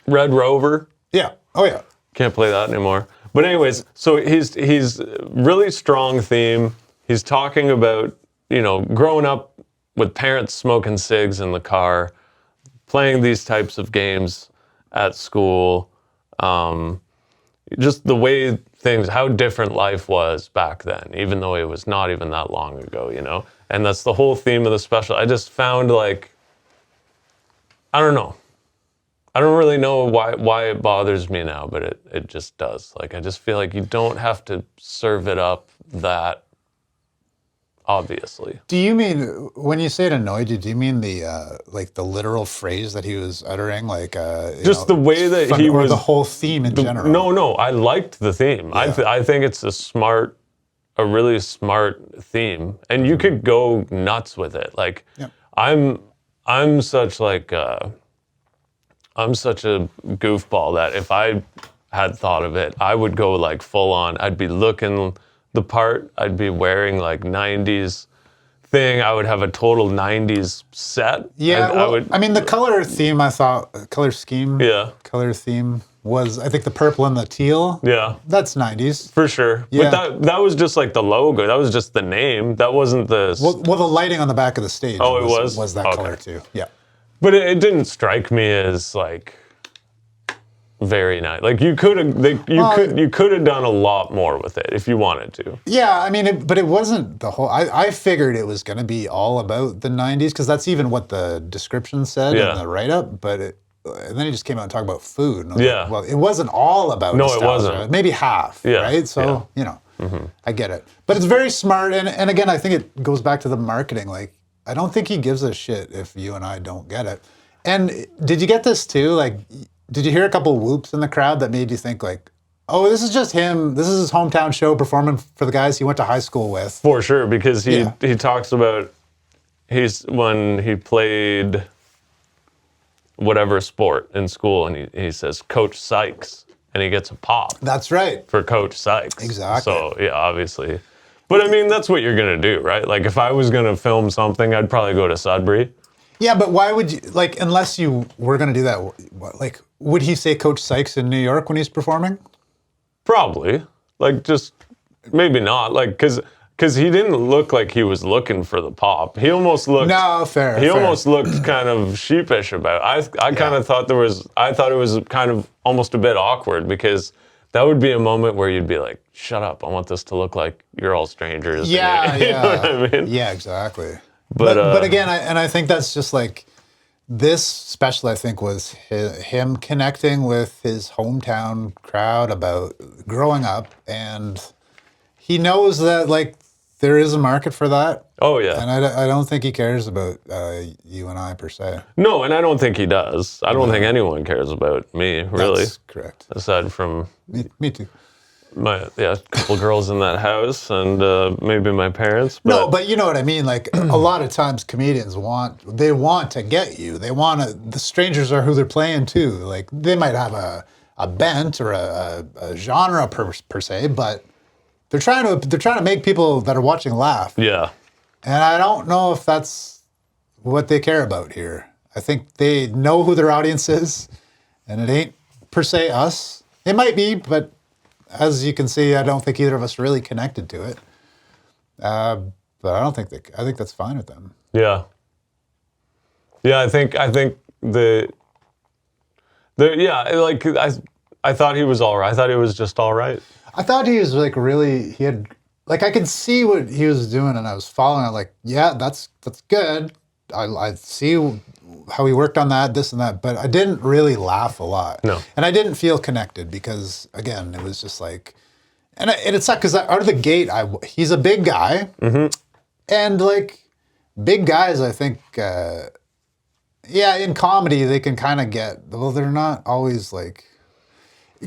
Red Rover. Yeah. Oh yeah. Can't play that anymore. But anyways, so he's really strong theme. He's talking about, growing up with parents smoking cigs in the car, playing these types of games at school, just the way how different life was back then, even though it was not even that long ago, And that's the whole theme of the special. I just found like, I don't know. I don't really know why it bothers me now, but it just does. Like, I just feel like you don't have to serve it up that obviously. Do you mean, when you say it annoyed you, do you mean the the literal phrase that he was uttering? Like, just the way that he was. Or the whole theme in general? No, I liked the theme. Yeah. I think it's a really smart theme. And you could go nuts with it. Like, I'm such like... I'm such a goofball that if I had thought of it, I would go like full on. I'd be looking the part. I'd be wearing like 90s thing. I would have a total 90s set. Yeah, I mean, the color theme, color scheme. Yeah. Color theme was, I think, the purple and the teal. Yeah. That's 90s. For sure. Yeah. But that was just like the logo. That was just the name. That wasn't the... Well, the lighting on the back of the stage was that color too. Yeah. But it didn't strike me as like very nice. Like you could have done a lot more with it if you wanted to. Yeah, I mean, but it wasn't the whole. I figured it was going to be all about the '90s because that's even what the description said in the write-up. But and then he just came out and talked about food. And like, well, it wasn't all about. No, nostalgia. it wasn't. Maybe half. Yeah. Right. So I get it. But it's very smart, and again, I think it goes back to the marketing. Like, I don't think he gives a shit if you and I don't get it. And did you get this too? Like, did you hear a couple whoops in the crowd that made you think like, oh, this is just him. This is his hometown show performing for the guys he went to high school with. For sure, because he talks about when he played whatever sport in school, and he says Coach Sykes, and he gets a pop. That's right. For Coach Sykes. Exactly. So yeah, obviously. But I mean, that's what you're gonna do, right? Like if I was gonna film something, I'd probably go to Sudbury. Yeah, but why would you, like, unless you were gonna do that, like, would he say Coach Sykes in New York when he's performing? Probably. Like, just maybe not. Like, because he didn't look like he was looking for the pop. He almost looked. No, fair. He almost looked kind of sheepish about it. I kind of thought I thought it was kind of almost a bit awkward because that would be a moment where you'd be like, shut up, I want this to look like you're all strangers. Yeah, you know what I mean? Yeah, exactly. But again, I think that's just like, this special, I think, was him connecting with his hometown crowd about growing up, and he knows that like there is a market for that. Oh yeah, and I don't think he cares about you and I per se. No, and I don't think he does. I don't think anyone cares about me really. That's correct. Aside from me too. A couple girls in that house and maybe my parents. But. No, but you know what I mean. Like a lot of times, comedians want to get you. They want to. The strangers are who they're playing too. Like they might have a bent or a genre per se, but they're trying to make people that are watching laugh. Yeah. And I don't know if that's what they care about here. I think they know who their audience is, and it ain't per se us. It might be, but. As you can see, I don't think either of us really connected to it. But I don't think I think that's fine with them. Yeah. Yeah, I think I thought he was all right. I thought he was just all right. I thought he was like really, he had, like I could see what he was doing and I was following. I'm like, yeah, that's good. I see how he worked on that, this and that, but I didn't really laugh a lot. No. And I didn't feel connected because, again, it was just like, and it sucked because out of the gate, he's a big guy. Mm-hmm. And like, big guys, I think, in comedy, they can kind of get, well, they're not always like,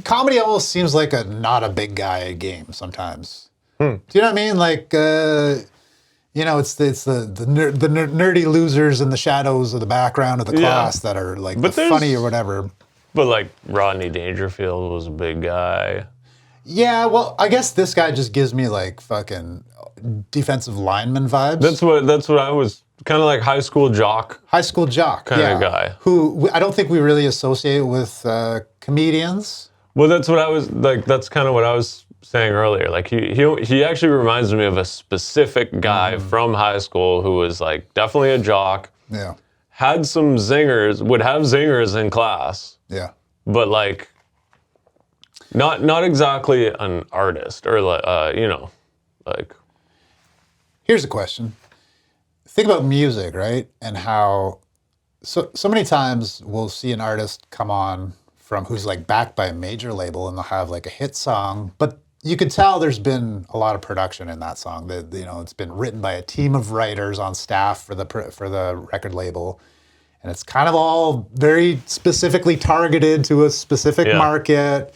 comedy almost seems like not a big guy game sometimes. Do you know what I mean? Like, it's the nerdy losers in the shadows of the background of the class that are like funny or whatever. But like Rodney Dangerfield was a big guy. Yeah, well, I guess this guy just gives me like fucking defensive lineman vibes. That's what I was kind of like high school jock kind of guy. Who I don't think we really associate with comedians. Well, that's what I was like. That's kind of what I was saying earlier. Like he actually reminds me of a specific guy from high school who was like definitely a jock. Yeah. Had some zingers, would have zingers in class. Yeah. But like not exactly an artist or like. Here's a question. Think about music, right? And how so many times we'll see an artist come on from who's like backed by a major label and they'll have like a hit song, but you could tell there's been a lot of production in that song. It's been written by a team of writers on staff for the record label, and it's kind of all very specifically targeted to a specific market.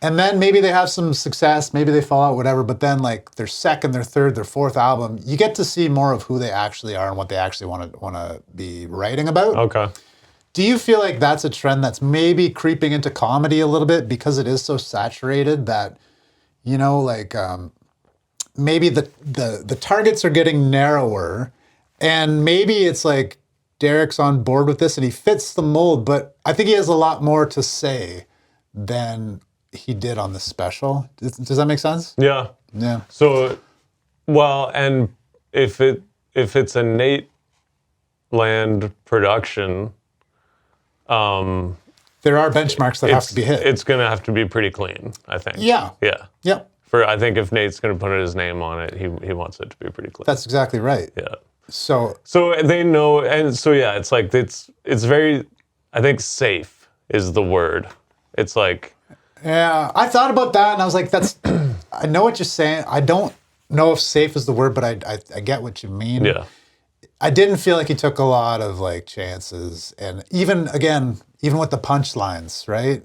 And then maybe they have some success, maybe they fall out, whatever. But then like their second, their third, their fourth album, you get to see more of who they actually are and what they actually want to be writing about. Okay. Do you feel like that's a trend that's maybe creeping into comedy a little bit because it is so saturated that? Maybe the targets are getting narrower, and maybe it's like Derrick's on board with this and he fits the mold, but I think he has a lot more to say than he did on the special. Does that make sense? Yeah. Yeah. So, well, and if it's a Nate Land production, there are benchmarks that have to be hit. It's going to have to be pretty clean, I think. Yeah. Yeah. Yep. I think if Nate's going to put his name on it, he wants it to be pretty clean. That's exactly right. Yeah. So they know, and so yeah, it's like it's very, I think safe is the word. It's like. Yeah, I thought about that and I was like, I know what you're saying. I don't know if safe is the word, but I get what you mean. Yeah. I didn't feel like he took a lot of like chances, and even with the punchlines, right?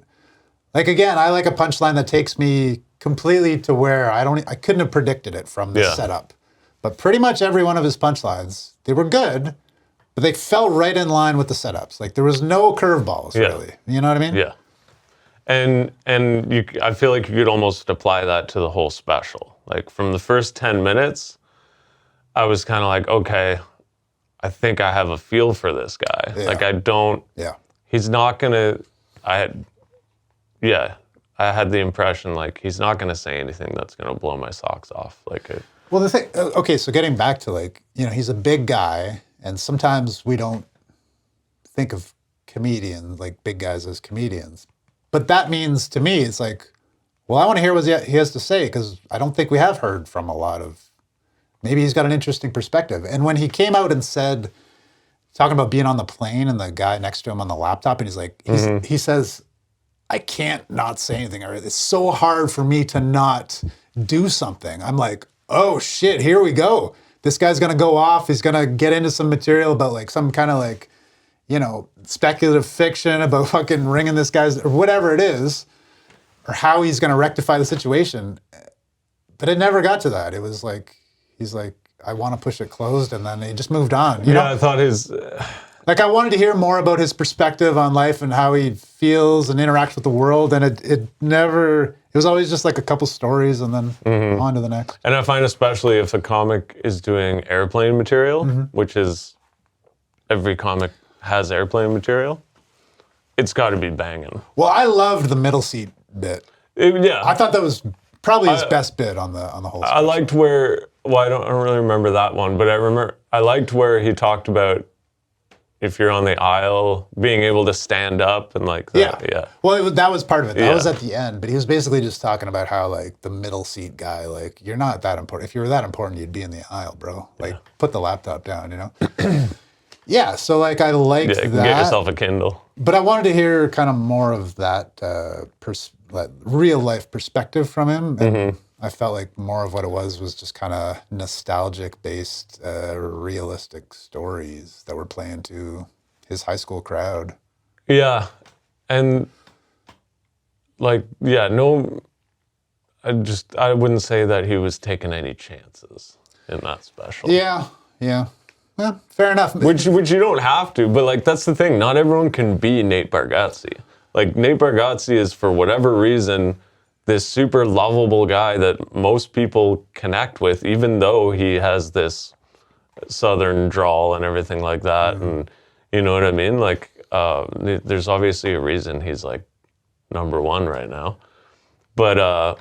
Like again, I like a punchline that takes me completely to where I couldn't have predicted it from the setup. But pretty much every one of his punchlines, they were good, but they fell right in line with the setups. Like there was no curveballs really. You know what I mean? Yeah. And I feel like you could almost apply that to the whole special. Like from the first 10 minutes, I was kind of like, okay, I think I have a feel for this guy. Yeah. Like I don't. Yeah. He's not gonna. I had the impression like he's not going to say anything that's going to blow my socks off. Like, well, the thing, okay, so getting back to like, you know, he's a big guy, and sometimes we don't think of comedians, like big guys as comedians. But that means to me, it's like, well, I want to hear what he has to say, because I don't think we have heard from a lot of, maybe he's got an interesting perspective. And when he came out and said, talking about being on the plane and the guy next to him on the laptop, and he's like, he says, I can't not say anything. It's so hard for me to not do something. I'm like, oh shit, here we go. This guy's going to go off. He's going to get into some material about like some kind of like, you know, speculative fiction about fucking ringing this guy's, or whatever it is, or how he's going to rectify the situation. But it never got to that. It was like, he's like, I want to push it closed, and then he just moved on. You know? I thought his... Like, I wanted to hear more about his perspective on life and how he feels and interacts with the world, and it never... It was always just like a couple stories and then on to the next. And I find especially if a comic is doing airplane material, which is... Every comic has airplane material, it's got to be banging. Well, I loved the middle seat bit. I thought that was probably his best bit on the whole special. I liked where... Well, I don't really remember that one, but I liked where he talked about if you're on the aisle, being able to stand up and like that. Yeah. Well, that was part of it. That was at the end, but he was basically just talking about how like the middle seat guy, like you're not that important. If you were that important, you'd be in the aisle, bro. Like put the laptop down, you know? Yeah, so like I liked that. Get yourself a Kindle. But I wanted to hear kind of more of that real life perspective from him. And I felt like more of what it was just kind of nostalgic based, realistic stories that were playing to his high school crowd. Yeah. And like, I wouldn't say that he was taking any chances in that special. Yeah. Well, fair enough. Which you don't have to, but like that's the thing. Not everyone can be Nate Bargatze. Like Nate Bargatze is, for whatever reason, this super lovable guy that most people connect with, even though he has this southern drawl and everything like that. And you know what I mean? Like there's obviously a reason he's like #1 right now. But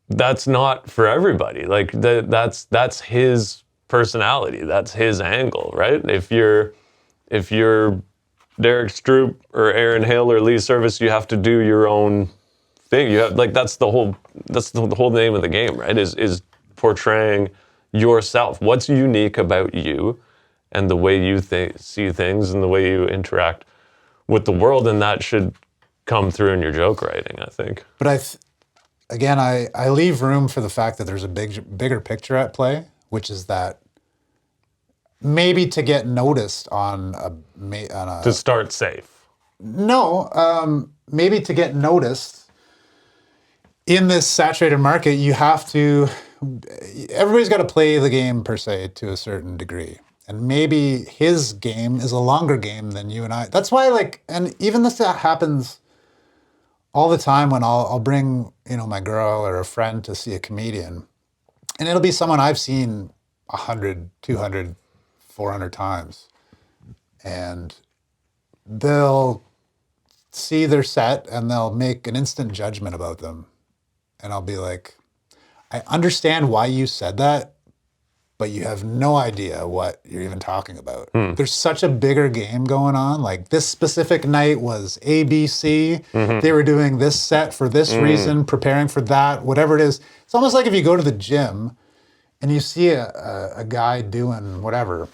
that's not for everybody. Like that's his personality. That's his angle, right? If you're Derrick Stroup or Aaron Hill or Lee Service, you have to do your own thing. You have, like, that's the whole name of the game, right? Is portraying yourself. What's unique about you and the way you see things and the way you interact with the world, and that should come through in your joke writing, I think. But I leave room for the fact that there's a bigger picture at play, which is that maybe to get noticed to start safe. No, maybe to get noticed in this saturated market, you have to. Everybody's got to play the game per se to a certain degree, and maybe his game is a longer game than you and I. That's why, like, and even this happens all the time when I'll bring my girl or a friend to see a comedian, and it'll be someone I've seen 100, 200, 400 times, and they'll see their set and they'll make an instant judgment about them, and I'll be like, I understand why you said that, but you have no idea what you're even talking about. There's such a bigger game going on. Like, this specific night was ABC. They were doing this set for this reason, preparing for that, whatever it is. It's almost like if you go to the gym and you see a guy doing whatever,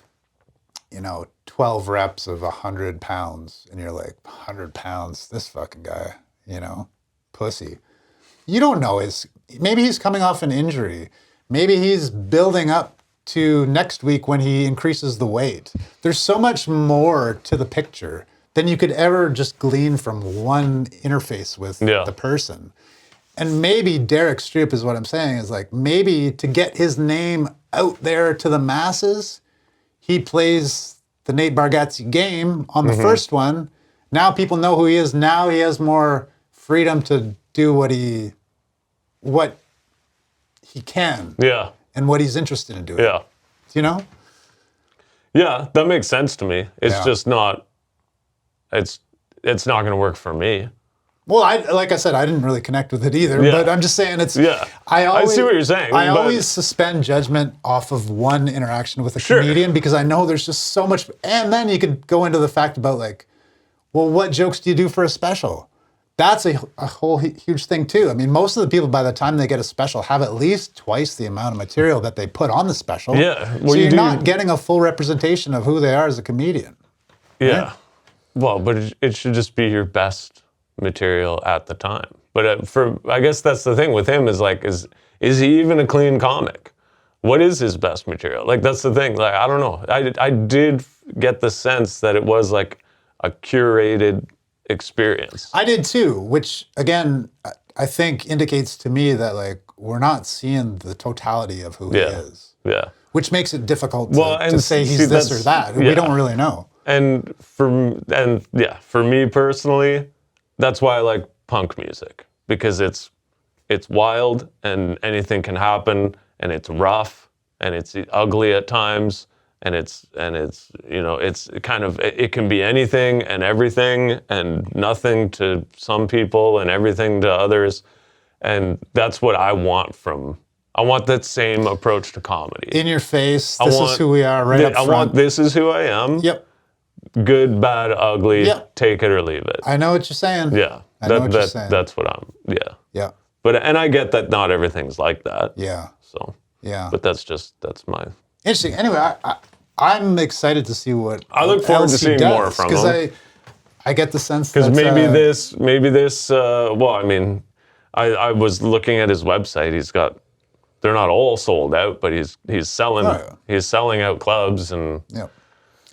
12 reps of 100 pounds, and you're like, 100 pounds, this fucking guy, pussy. You don't know, maybe he's coming off an injury. Maybe he's building up to next week when he increases the weight. There's so much more to the picture than you could ever just glean from one interface with the person. And maybe Derrick Stroup is what I'm saying, is like, maybe to get his name out there to the masses, he plays the Nate Bargatze game on the first one. Now people know who he is. Now he has more freedom to do what he can. Yeah. And what he's interested in doing. Yeah. Yeah, that makes sense to me. It's just not, it's not going to work for me. Well, like I said, I didn't really connect with it either, but I'm just saying it's... Yeah, I see what you're saying. I always suspend judgment off of one interaction with a comedian because I know there's just so much... And then you could go into the fact about like, well, what jokes do you do for a special? That's a whole huge thing too. I mean, most of the people, by the time they get a special, have at least twice the amount of material that they put on the special. Yeah. Well, so you're not getting a full representation of who they are as a comedian. Yeah. Right? Well, but it should just be your best material at the time. But I guess that's the thing with him is like, is he even a clean comic? What is his best material? Like, that's the thing. Like, I don't know. I did get the sense that it was like a curated experience. I did too, which again, I think indicates to me that like, we're not seeing the totality of who he is. Yeah. Which makes it difficult to say he's this or that. We don't really know. And for me personally, that's why I like punk music, because it's wild and anything can happen and it's rough and it's ugly at times and it's you know, it's kind of, it can be anything and everything and nothing to some people and everything to others. And that's what I want I want that same approach to comedy. In your face, this is who we are right up front. I want this is who I am. Yep. Good, bad, ugly, take it or leave it. I know what you're saying. Yeah. I know what you're saying. That's what I'm, Yeah. And I get that not everything's like that. Yeah. So. Yeah. But that's my... Interesting. Anyway, I'm excited to see what I look forward to seeing more from him. Because I get the sense that... Because maybe this, well, I mean, I was looking at his website. They're not all sold out, but he's selling out clubs and... Yeah.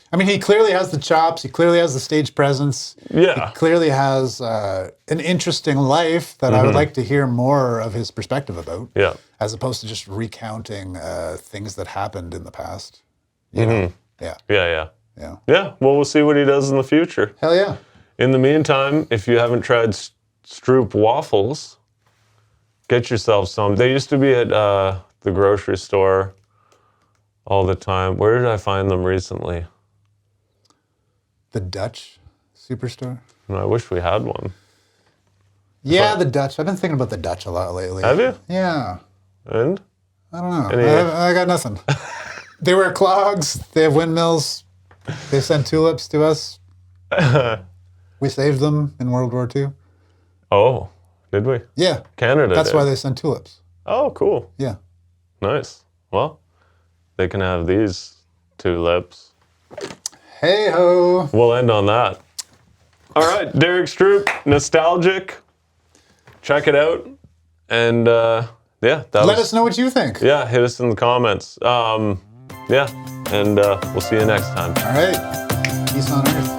I mean, he clearly has the chops. He clearly has the stage presence. Yeah. He clearly has an interesting life that I would like to hear more of his perspective about. Yeah. As opposed to just recounting things that happened in the past. You know? Yeah. Yeah. Yeah. Well, we'll see what he does in the future. Hell yeah. In the meantime, if you haven't tried Stroup waffles, get yourself some. They used to be at the grocery store all the time. Where did I find them recently? The Dutch Superstore? I wish we had one. Yeah, the Dutch. I've been thinking about the Dutch a lot lately. Have you? Yeah. And? I don't know. I got nothing. They wear clogs. They have windmills. They send tulips to us. We saved them in World War II. Oh, did we? Yeah. Canada That's did. why they send tulips. Oh, cool. Yeah. Nice. Well, they can have these tulips. Hey-ho. We'll end on that. All right, Derrick Stroup Nostalgic. Check it out. And let us know what you think. Yeah, hit us in the comments. And we'll see you next time. All right. Peace on earth.